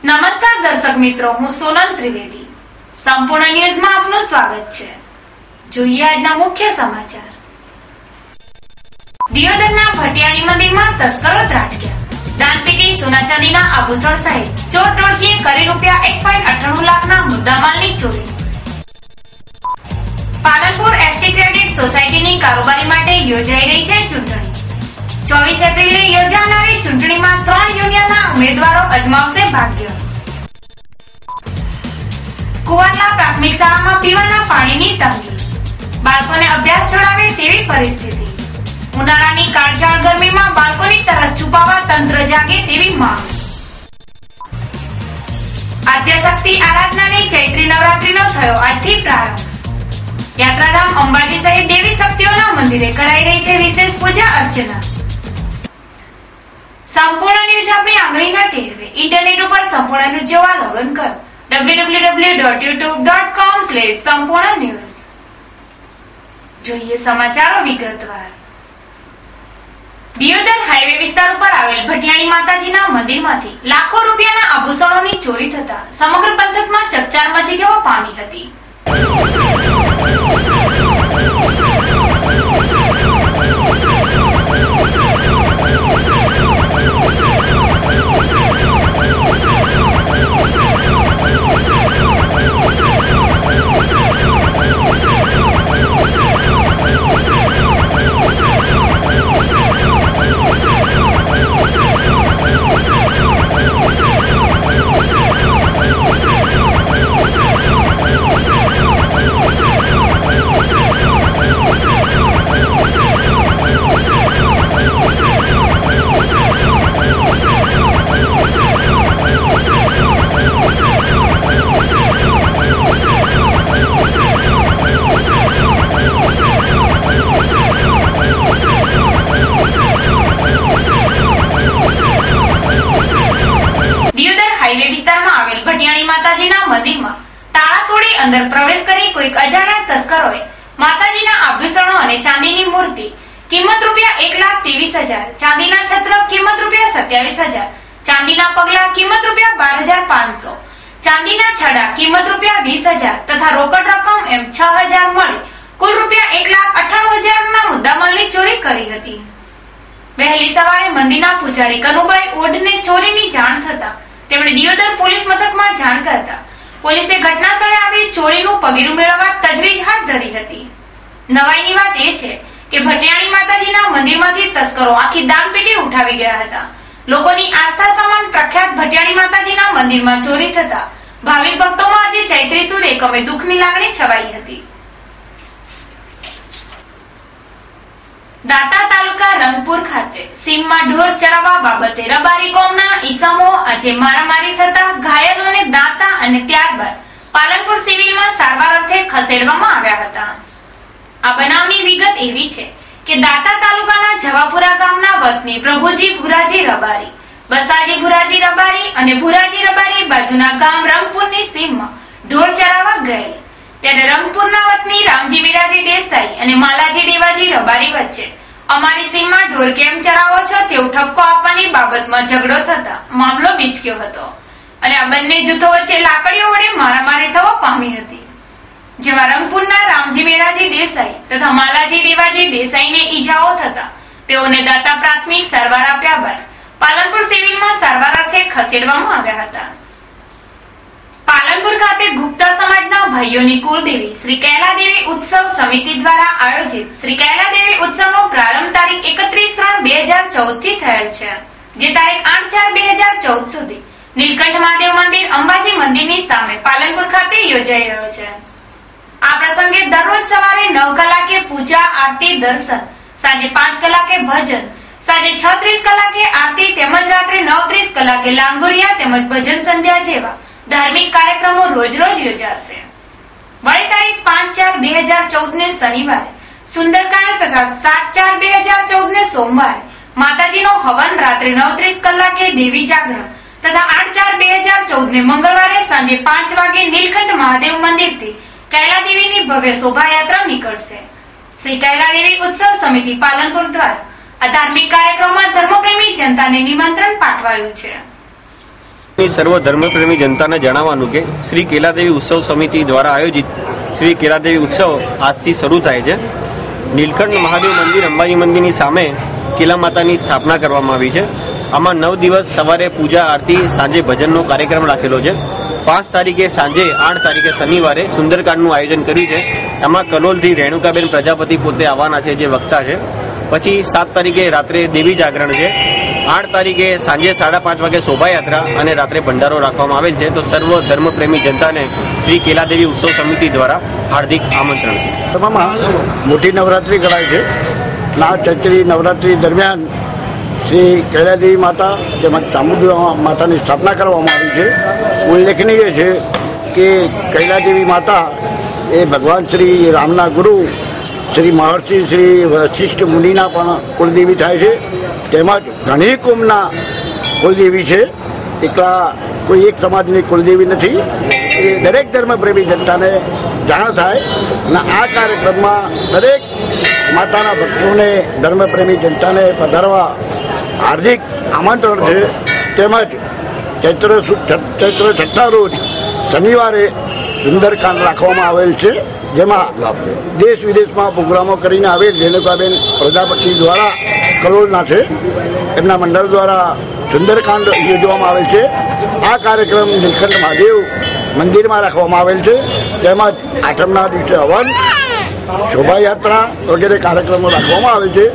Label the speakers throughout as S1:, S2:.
S1: નમસ્કાર દર્શક મિત્રો, હું સોનલ ત્રિવેદી. સંપૂર્ણ ન્યૂઝમાં આપનું સ્વાગત છે. જોઈએ આજના મુખ્ય સમાચાર. દિયોદરના ભટિયાણી મંદિરમાં તસ્કરો ત્રાટક્યા. દાનપેટી સોના ચાંદીના આભૂષણ સહિત ચોર ટોળકીએ કરી ₹1.98 લાખના મુદ્દામાલની ચોરી. પાલનપુર એસટી ક્રેડિટ સોસાયટીની કારોબારી માટે યોજાઈ રહી છે ચૂંટણી. 24 એપ્રિલે યોજાનારી ચૂંટણીમાં 3 યુનિયનના ઉમેદવારો અજમાવશે ભાગ્ય. કુવારલા પ્રાથમિક શાળામાં પીવાના પાણીની તંગી. બાળકોને અભ્યાસ છોડાવે તેવી પરિસ્થિતિ. ઉનાળાની કાળઝાળ ગરમીમાં બાળકોની તરસ છુપાવવા તંત્ર જાગે તેવી માંગ. આદ્યશક્તિ આરાધનાની ચૈત્રી નવરાત્રીનો થયો આજથી પ્રારંભ. યાત્રાધામ અંબાજી સહિત દેવી શક્તિઓના મંદિરે કરાઈ રહી છે વિશેષ પૂજા અર્ચના. સંપૂર્ણ ન્યૂઝ આપણી આંગળીના ટેરવે. ઇન્ટરનેટ ઉપર સંપૂર્ણ ન્યૂઝ જોવા લોગિન કરો www.youtube.com/સંપૂર્ણ ન્યૂઝ. જોઈએ સમાચારો વિગતવાર. દિયોદર હાઈવે વિસ્તાર ઉપર આવેલ ભટિયાણી માતાજીના મંદિરમાંથી લાખો રૂપિયાના આભૂષણોની ચોરી થતા સમગ્ર પંથકમાં ચકચાર મચી જવા પામી હતી. મંદિરમાં તાળા તોડી અંદર પ્રવેશ કરી કોઈક અજાણ્યા તસ્કરોએ માતાજીના આભૂષણો અને ચાંદીની મૂર્તિ કિંમત ₹1,23,000, ચાંદીના છત્ર કિંમત ₹27,000, ચાંદીના પગલા કિંમત ₹12,500, ચાંદીના છડા કિંમત ₹20,000 તથા રોકડ રકમ એમ 6,000 મળી કુલ ₹1,98,000 ના મુદ્દામાલની ચોરી કરી હતી. વહેલી સવારે મંદિરના પૂજારી કનુભાઈ ઓઢને ચોરીની જાણ થતા તેમણે દિયોદર પોલીસ મથકમાં જાણ કરતા પોલીસે ઘટના સ્થળે આવી ચોરીનું પગેરું મેળવવા તજવીજ હાથ ધરી હતી. નવાઈની વાત એ છે કે ભટિયાણી માતાજીના મંદિરમાંથી તસ્કરો આખી દાનપેટી ઉઠાવી ગયા હતા. લોકોની આસ્થા સમાન પ્રખ્યાત ભટિયાણી માતાજીના મંદિરમાં ચોરી થતા ભાવિક ભક્તોમાં આજે ચૈત્રી સુદ એકમે દુઃખની લાગણી છવાઈ હતી. દાતા તાલુકા રંગપુર ખાતે સીમમાં ઢોર ચરાવવા બાબતે રબારી કોમના ઈસમો આજે મારામારી થતા ઘાયલોને દાતા અને ત્યારબાદ પાલનપુર સિવિલમાં સારવાર અર્થે ખસેડવામાં આવ્યા હતા. આ બનાવની વિગત એવી છે કે દાતા તાલુકાના જવાપુરા ગામના વતની પ્રભુજી ભુરાજી રબારી, બસાજી ભુરાજી રબારી અને ભુરાજી રબારી બાજુના ગામ રંગપુરની સીમમાં ઢોર ચરાવવા ગયેલ ત્યારે રંગપુરના વતની રામજી બિરાજી દેસાઈ અને માલાજી દેવાજી રબારી વચ્ચે અમારી સીમમાં ઢોર કેમ ચરાવો છો તેવો ઠપકો આપવાની બાબતમાં ઝઘડો થતા મામલો બીચક્યો હતો અને આ બંને જૂથો વચ્ચે લાકડીઓ વડે મારામારી થવા પામી હતી. જેમાં રંગપુરના રામજી બિરાજી દેસાઈ તથા માલાજી દેવાજી દેસાઈને ઈજાઓ થતા તેઓને દાતા પ્રાથમિક સારવાર આપ્યા બાદ પાલનપુર સિવિલમાં સારવાર અર્થે ખસેડવામાં આવ્યા હતા. પાલનપુર ખાતે ગુપ્તા સમાજના ભાઈઓની કુળદેવી શ્રી કૈલાદેવી ઉત્સવ સમિતિ દ્વારા આયોજિત શ્રી કૈલાદેવી ઉત્સવનો પ્રારંભ તારીખ 31/3/2014 થી થયેલ છે, જે તારીખ 8/4/2014 સુધી નીલકંઠ મહાદેવ મંદિર અંબાજી મંદિરની સામે પાલનપુર ખાતે યોજાઈ રહ્યો છે. આ પ્રસંગે દરરોજ સવારે 9 કલાકે પૂજા આરતી દર્શન, સાંજે 5 કલાકે ભજન, સાંજે 6:30 કલાકે આરતી તેમજ રાત્રે 9:30 કલાકે લાંગુરિયા તેમજ ભજન સંધ્યા જેવા ધાર્મિક કાર્યક્રમો રોજ યોજાશે. વળી તારીખ 5/4/2014 ને શનિવારે સુંદરકાંડ તથા 7/4/2014 ને સોમવારે માતાજીનો હવન, રાત્રે 9:30 કલાકે દેવી જાગરણ તથા 8/4/2014 ને મંગળવારે સાંજે 5 વાગે નીલકંઠ મહાદેવ મંદિરથી કૈલાદેવીની ભવ્ય શોભાયાત્રા નીકળશે. શ્રી કૈલાદેવી ઉત્સવ સમિતિ પાલનપુર દ્વારા આ ધાર્મિક કાર્યક્રમમાં ધર્મપ્રેમી જનતાને નિમંત્રણ પાઠવાયું છે.
S2: સર્વ ધર્મપ્રેમી જનતાને જણાવવાનું કે શ્રી કેલાદેવી ઉત્સવ સમિતિ દ્વારા આયોજિત શ્રી કેલાદેવી ઉત્સવ આજથી શરૂ થાય છે. નીલકંઠ મહાદેવ મંદિર અંબાજી મંદિરની સામે કેલા માતાની સ્થાપના કરવામાં આવી છે. આમાં 9 દિવસ સવારે પૂજા આરતી, સાંજે ભજનનો કાર્યક્રમ રાખેલો છે. 5 તારીખે સાંજે, 8 તારીખે શનિવારે સુંદરકાંડનું આયોજન કર્યું છે. એમાં કલોલથી રેણુકાબેન પ્રજાપતિ પોતે આવવાના છે, જે વક્તા છે. પછી 7 તારીખે રાત્રે દેવી જાગરણ છે. 8 તારીખે સાંજે 5:30 વાગે શોભાયાત્રા અને રાત્રે ભંડારો રાખવામાં આવેલ છે. તો સર્વ ધર્મપ્રેમી જનતાને શ્રી કેલાદેવી ઉત્સવ સમિતિ દ્વારા હાર્દિક આમંત્રણ છે.
S3: મોટી નવરાત્રી કરાય છે. આ ચૈત્રી નવરાત્રી દરમિયાન શ્રી કેલાદેવી માતા તેમજ ચામુંડા માતાની સ્થાપના કરવામાં આવી છે. ઉલ્લેખનીય છે કે કૈલાદેવી માતા એ ભગવાન શ્રી રામના ગુરુ શ્રી મહર્ષિ શ્રી વશિષ્ઠ મુનિના પણ કુળદેવી થાય છે. તેમજ ઘણી કુમના કુળદેવી છે. એકલા કોઈ એક સમાજની કુળદેવી નથી. એ દરેક ધર્મપ્રેમી જનતાને જાણ થાય અને આ કાર્યક્રમમાં દરેક માતાના ભક્તોને, ધર્મપ્રેમી જનતાને પધારવા હાર્દિક આમંત્રણ છે. તેમજ ચૈત્ર 6 રોજ શનિવારે સુંદરકાંડ રાખવામાં આવેલ છે, જેમાં દેશ વિદેશમાં પ્રોગ્રામો કરીને આવેલ રેણુકાબેન પ્રજાપતિ દ્વારા કલોલના છે, એમના મંડળ દ્વારા સુંદરકાંડ યોજવામાં આવેલ છે. આ કાર્યક્રમ નીલકંઠ મહાદેવ મંદિરમાં રાખવામાં આવેલ છે. તેમજ આઠમના દિવસે હવન, શોભાયાત્રા વગેરે કાર્યક્રમો રાખવામાં આવે છે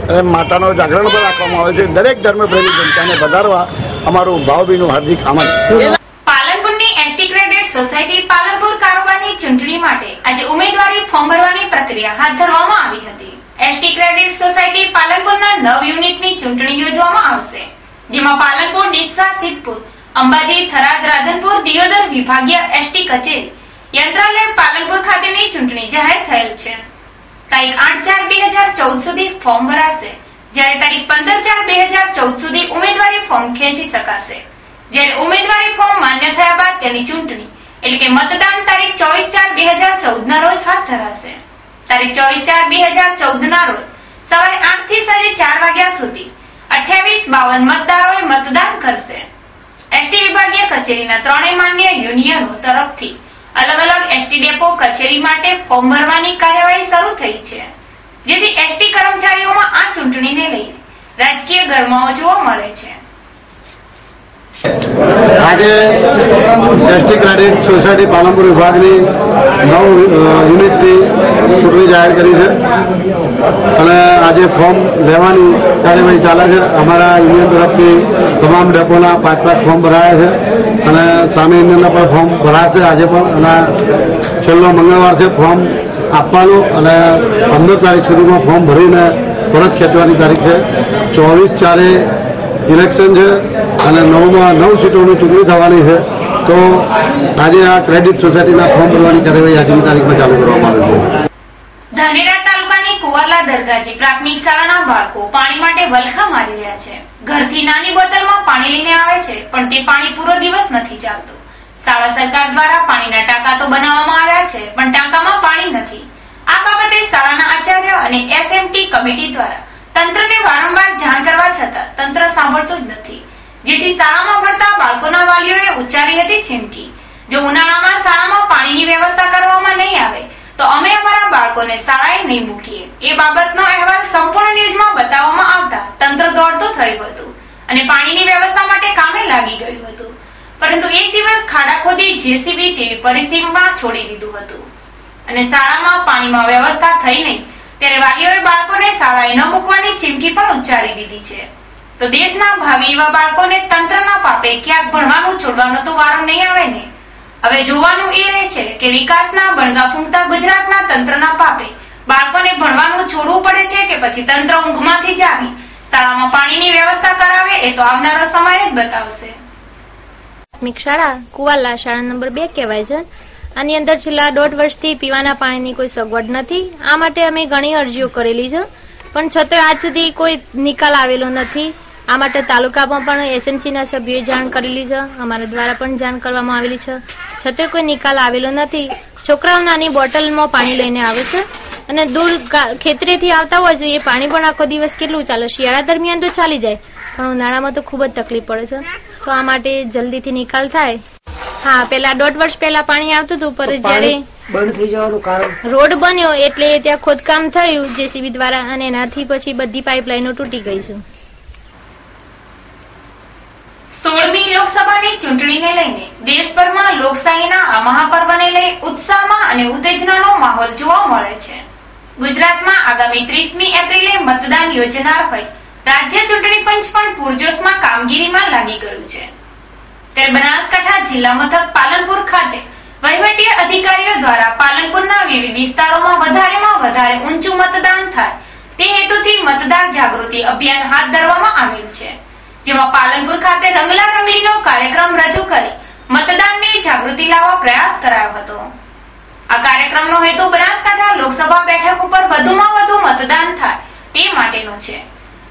S3: અને માતાનો જાગરણ પણ રાખવામાં આવે છે. દરેક ધર્મપ્રેમી જનતાને પધારવા અમારું ભાવભીનું હાર્દિક આમંત્રણ.
S1: પાલનપુરની એસટી ક્રેડિટ સોસાયટી પાલનપુર કારોબારની ચૂંટણી માટે આજે ઉમેદવારી ફોર્મ ભરવાની પ્રક્રિયા હાથ ધરવામાં આવી હતી. એસટી ક્રેડિટ સોસાયટી પાલનપુરના 9 યુનિટની ચૂંટણી યોજવામાં આવશે, જેમાં પાલનપુર, ડીસા, સિદ્ધપુર, અંબાજી, થરાદ, રાધનપુર, દિયોદર વિભાગીય એસટી કચેરી, યંત્રાલય પાલનપુર ખાતેની ચૂંટણી જાહેર થયેલ છે. તારીખ 8/4/2014 સુધી ફોર્મ ભરાશે, જ્યારે તારીખ 15/4/2014 સુધી ઉમેદવારી ફોર્મ ખેંચી શકાશે. જ્યારે ઉમેદવારી ફોર્મ માન્ય થયા બાદ તેની ચૂંટણી એટલે કે મતદાન તારીખ 24/4/2014 ના રોજ હાથ ધરાશે. તારીખ 24/4/2014 ના રોજ સવારે 8 થી સાંજે 4 વાગ્યા સુધી 2852 મતદારોએ મતદાન કરશે. એસટી વિભાગીય કચેરીના 3 માન્ય યુનિયનો તરફથી અલગ અલગ એસટી ડેપો કચેરી માટે ફોર્મ ભરવાની કાર્યવાહી શરૂ થઈ છે, જેથી એસટી કર્મચારીઓમાં આ ચૂંટણીને લઈને રાજકીય ગરમાવો જોવા મળે છે.
S3: આજે એસટી ક્રેડિટ સોસાયટી પાલનપુર વિભાગની 9 યુનિટની ચૂંટણી જાહેર કરી છે અને આજે ફોર્મ લેવાની કાર્યવાહી ચાલે છે. અમારા યુનિયન તરફથી તમામ ડેપોના 5 ફોર્મ ભરાયા છે અને સામે યુનિયનના પણ ફોર્મ ભરાશે આજે પણ. અને છેલ્લો મંગળવાર છે ફોર્મ આપવાનું અને 15 તારીખ સુધીમાં ફોર્મ ભરીને પરત ખેંચવાની તારીખ છે. 24/4 ઇલેક્શન છે અને 9 સીટોની ચૂંટણી થવાની છે. તો આજે આ ક્રેડિટ સોસાયટીના ફોર્મ ભરવાની કાર્યવાહી આજની તારીખમાં ચાલુ કરવામાં આવી છે.
S1: ધાનેરા તાલુકાની કુવારલા દરગાજી પ્રાથમિક શાળાના બાળકો પાણી માટે વલખા મારી રહ્યા છે. ઘરથી નાની બોટલમાં પાણી લઈને આવે છે, પણ તે પાણી પૂરો દિવસ નથી ચાલતું. શાળા સરકાર દ્વારા પાણીના ટાંકા તો બનાવવામાં આવ્યા છે, પણ ટાંકામાં પાણી નથી. આ બાબતે શાળાના આચાર્ય અને એસએમટી કમિટી દ્વારા તંત્રને વારંવાર જાણ કરવા છતાં તંત્ર સાંભળતું જ નથી, જેથી શાળામાં ભણતા બાળકોના વાલીઓએ ઉચ્ચારી હતી ચીમકી, જો ઉનાળામાં શાળામાં પાણીની વ્યવસ્થા કરવામાં નહીં આવે તો અમે અમારા બાળકોને શાળાએ નહીં મૂકીએ. એ બાબતનો અહેવાલ સંપૂર્ણ ન્યૂઝમાં બતાવવામાં આવતા તંત્ર દોડતું થયું હતું અને પાણીની વ્યવસ્થા માટે કામે લાગી ગયું હતું, પરંતુ એક દિવસ ખાડા ખોદી જેસીબી તેવી પરિસ્થિતિમાં છોડી દીધું હતું અને શાળામાં પાણીમાં વ્યવસ્થા થઈ નહીં, ત્યારે વાલીઓએ બાળકોને શાળાએ ન મૂકવાની ચીમકી પણ ઉચ્ચારી દીધી છે. તો દેશના ભાવિ એવા બાળકોને તંત્રના પાપે ક્યાંક ભણવાનું છોડવાનો તો વારો નહીં આવે ને. હવે જોવાનું એ રહે છે કે વિકાસના બણગા ફૂંકતા ગુજરાતના તંત્રના પાપે બાળકોને ભણવાનું છોડવું પડે છે કે પછી તંત્ર ઊંઘમાંથી જાગી શાળામાં પાણીની વ્યવસ્થા કરાવે, એ તો આવનારો સમય જ બતાવશે.
S4: પ્રાથમિક શાળા કુવાલા શાળા નંબર 2 કહેવાય છે. આની અંદર છેલ્લા 1.5 વર્ષથી પીવાના પાણીની કોઈ સગવડ નથી. આ માટે અમે ઘણી અરજીઓ કરેલી છે, પણ છતાં આજ સુધી કોઈ નિકાલ આવેલો નથી. આ માટે તાલુકામાં પણ એસએમસીના સભ્યોએ જાણ કરેલી છે, અમારા દ્વારા પણ જાણ કરવામાં આવેલી છે, છતાં કોઈ નિકાલ આવેલો નથી. છોકરાઓ નાની બોટલમાં પાણી લઈને આવે છે અને દૂર ખેતરેથી આવતા હોય છે. એ પાણી પણ આખો દિવસ કેટલું ચાલે, શિયાળા દરમિયાન તો ચાલી જાય, પણ ઉનાળામાં તો ખૂબ જ તકલીફ પડે છે. તો આ માટે જલ્દીથી નિકાલ થાય. હા, પેલા 1.5 વર્ષ પહેલા પાણી આવતું હતું, પર જયારે
S5: બંધ થઈ જવાનું કારણ
S4: રોડ બન્યો એટલે ત્યાં ખોદકામ થયું જેસીબી દ્વારા, અને એનાથી પછી બધી પાઇપલાઈનો તૂટી ગઈ છે.
S1: 16મી લોકસભાની ચૂંટણીને લઈને દેશભરમાં લોકશાહીના આ મહાપર્વને લઈ ઉત્સાહમાં અને ઉત્તેજનાનો માહોલ જોવા મળે છે. ગુજરાતમાં આગામી 30મી એપ્રિલે મતદાન યોજનાર હોય રાજ્ય ચૂંટણી પંચ પણ પૂરજોશમાં કામગીરીમાં લાગી ગયું છે. ત્યારે બનાસકાંઠા જિલ્લા મથક પાલનપુર ખાતે વહીવટી અધિકારીઓ દ્વારા પાલનપુરના વિવિધ વિસ્તારોમાં વધારેમાં વધારે ઊંચું મતદાન થાય તે હેતુથી મતદાર જાગૃતિ અભિયાન હાથ ધરવામાં આવેલ છે. જેમાં પાલનપુર ખાતે રંગલા રંગલીનો કાર્યક્રમ રજૂ કરી મતદાનની જાગૃતિ લાવવા પ્રયાસ કરાયો હતો. આ કાર્યક્રમનો હેતુ બનાસકાંઠા લોકસભા બેઠક ઉપર વધુમાં વધુ મતદાન થાય તે માટેનો છે.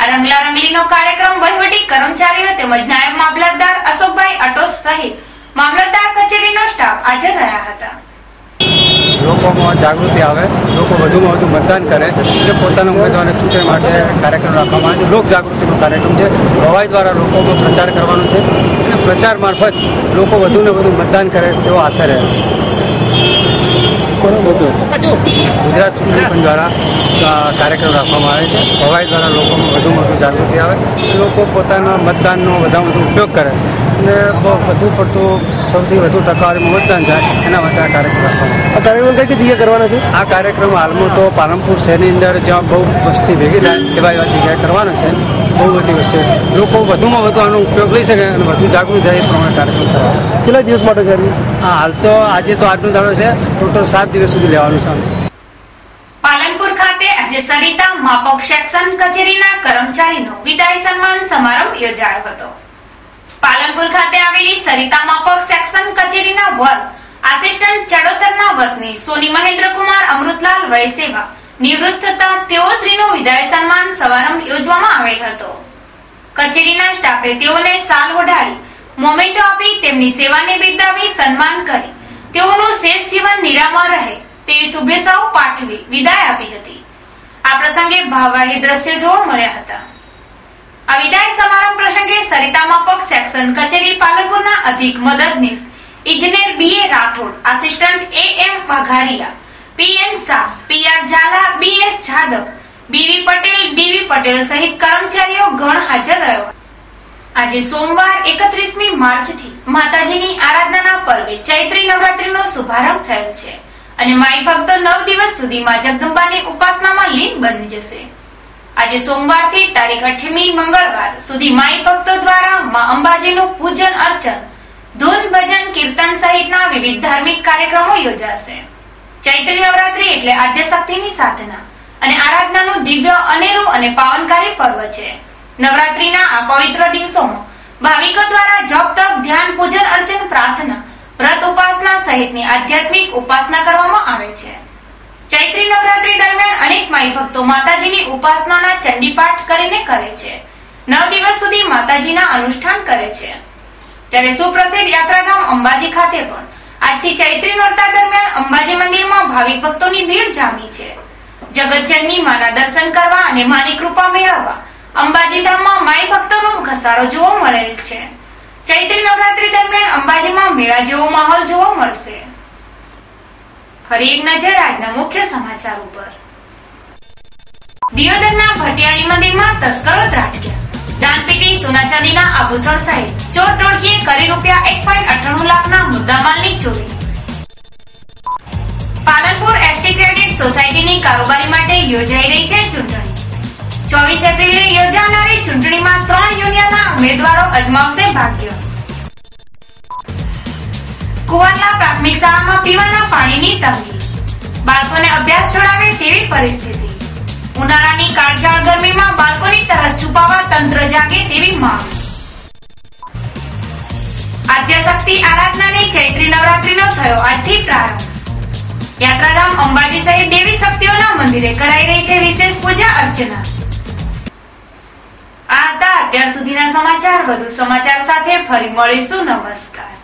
S1: આ રંગલા રંગલીનો કાર્યક્રમ વહીવટી કર્મચારીઓ તેમજ નાયબ મામલતદાર અશોકભાઈ અટોસ સહિત મામલતદાર કચેરીનો સ્ટાફ હાજર રહ્યા હતા.
S6: લોકોમાં જાગૃતિ આવે, લોકો વધુમાં વધુ મતદાન કરે એટલે પોતાના ઉમેદવારને ચૂંટણી માટે કાર્યક્રમ રાખવામાં આવે છે. લોક જાગૃતિનો કાર્યક્રમ છે. ભવાઈ દ્વારા લોકોમાં પ્રચાર કરવાનો છે અને પ્રચાર મારફત લોકો વધુને વધુ મતદાન કરે તેવો આશા રહેલો છે. ગુજરાત ચૂંટણી પંચ દ્વારા કાર્યક્રમ રાખવામાં આવે છે. ભવાઈ દ્વારા લોકોમાં વધુમાં વધુ જાગૃતિ આવે, લોકો પોતાના મતદાનનો વધારે વધુ ઉપયોગ કરે અને વધુ પડતું સૌથી વધુ ટકાવારીમાં મતદાન થાય એના માટે આ કાર્યક્રમ રાખવામાં આવે. આ કાર્યક્રમ કઈ જગ્યાએ કરવાનો છે? આ કાર્યક્રમ હાલમાં તો પાલનપુર શહેરની અંદર જ્યાં બહુ વસ્તી ભેગી થાય એવા જગ્યાએ કરવાનો છે. બહુ બધી વસ્તી લોકો વધુમાં વધુ આનો ઉપયોગ લઈ શકે અને વધુ જાગૃત થાય એ પ્રમાણે કાર્યક્રમ કરવાનો છે. કેટલા દિવસ માટે કરવી? હા, હાલ તો આજે તો આજનો દાડો છે, ટોટલ 7 દિવસ સુધી લેવાનું છે.
S1: પાલનપુર ખાતે આજે સરિતા માપક સેક્શન કચેરીના કર્મચારીનો વિદાય સન્માન સમારંભ યોજાયો હતો. પાલનપુર ખાતે આવેલી સરિતા માપક સેક્શન કચેરીના વર્ગ આસિસ્ટન્ટ ચડોતરના વતની સોની મહેન્દ્રકુમાર અમૃતલાલ વયસેવા નિવૃત્ત થતા તેઓશ્રીનો વિદાય સન્માન સમારંભ યોજવામાં આવેલ હતો. કચેરીના સ્ટાફે તેઓને શાલ ઓઢાડી મોમેન્ટો આપી તેમની સેવાને બિરદાવી સન્માન કરી તેઓનું શેષ જીવન નિરામય રહે તેવી શુભેચ્છાઓ પાઠવી વિદાય આપી હતી. આ પ્રસંગે ભાવવાહી દ્રશ્યો જોવા મળ્યા હતા. આ વિદાય સમારંભ પ્રસંગે સરિતા માપક સેક્શન કચેરી પાલનપુરના અધિક મદદનીશ ઇજનેર બી.એ. રાઠોડ, આસિસ્ટન્ટ એ.એમ. વાઘારિયા, પી.એન. શાહ, પી.આર. ઝાલા, બી.એસ. જાદવ, બી.વી. પટેલ, ડી.વી. પટેલ સહિત કર્મચારીઓ ગણ હાજર રહ્યો. આજે સોમવાર 31મી માર્ચથી માતાજીની આરાધનાના પર્વે ચૈત્રી નવરાત્રીનો શુભારંભ થયેલ છે અને માઈ ભક્તો 9 દિવસ સુધી માં જગદંબાની ઉપાસનામાં લીન બની જશે. આજે સોમવારથી તારીખ 8મી મંગળવાર સુધી માઈ ભક્તો દ્વારા માં અંબાજીનું પૂજન અર્ચન, ધૂન, ભજન, કીર્તન સહિતના વિવિધ ધાર્મિક કાર્યક્રમો યોજાશે. ચૈત્રી નવરાત્રી એટલે આદ્ય શક્તિની સાધના અને આરાધનાનું દિવ્ય, અનેરું અને પાવનકારી પર્વ છે. નવરાત્રીના આ પવિત્ર દિવસોમાં ભાવિકો દ્વારા જપ, તપ, ધ્યાન, પૂજન, અર્ચન, પ્રાર્થના, વ્રત, ઉપાસના સહિતની આધ્યાત્મિક ઉપાસના કરવામાં આવે છે. ચૈત્રી નવરાત્રી દરમિયાન અનેક માઈ ભક્તો માતાજીની ઉપાસનાના ચંડીપાઠ કરીને કરે છે. 9 દિવસ સુધી માતાજીના અનુષ્ઠાન કરે છે. ત્યારે સુપ્રસિદ્ધ યાત્રાધામ અંબાજી ખાતે પણ આજથી ચૈત્રી નોરતા દરમિયાન અંબાજી મંદિરમાં ભાવિક ભક્તોની ભીડ જામી છે. જગતજનની માના દર્શન કરવા અને માની કૃપા મેળવવા અંબાજી ધામમાં માઈ ભક્તોનો ઘસારો જોવા મળેલ છે. ચૈત્રી નવરાત્રી દરમિયાન અંબાજીમાં મેળા જેવો માહોલ જોવા મળશે. ફરી એક નજર આજના મુખ્ય સમાચાર ઉપર. દિયોદરના ભટિયાળી મંદિરમાં તસ્કરો ત્રાટક્યા. દાનપેટી, સોના ચાંદીના આભૂષણ સહિત ચોર ટોળકીએ કરી ₹1.98 લાખના મુદ્દામાલની ચોરી. પાલનપુર એસટી ક્રેડિટ સોસાયટીની કારોબારી માટે યોજાઈ રહી છે ચૂંટણી. 24 એપ્રિલે યોજાનારી ચૂંટણીમાં 3 યુનિયનના ઉમેદવારો અજમાવશે ભાગ્ય. કુવારલા પ્રાથમિક શાળામાં પીવાના પાણીની તંગી. બાળકોને અભ્યાસ છોડાવે તેવી પરિસ્થિતિ. ઉનાળાની કાળઝાળ ગરમીમાં બાળકોની તરસ છુપાવવા તંત્ર જાગે તેવી માંગ. આદ્યશક્તિ આરાધનાની ચૈત્રી નવરાત્રીનો થયો આજથી પ્રારંભ. યાત્રાધામ અંબાજી સહિત દેવી શક્તિઓના મંદિરે કરાઈ રહી છે વિશેષ પૂજા અર્ચના. આ હતા અત્યાર સુધીના સમાચાર. વધુ સમાચાર સાથે ફરી મળીશું. નમસ્કાર.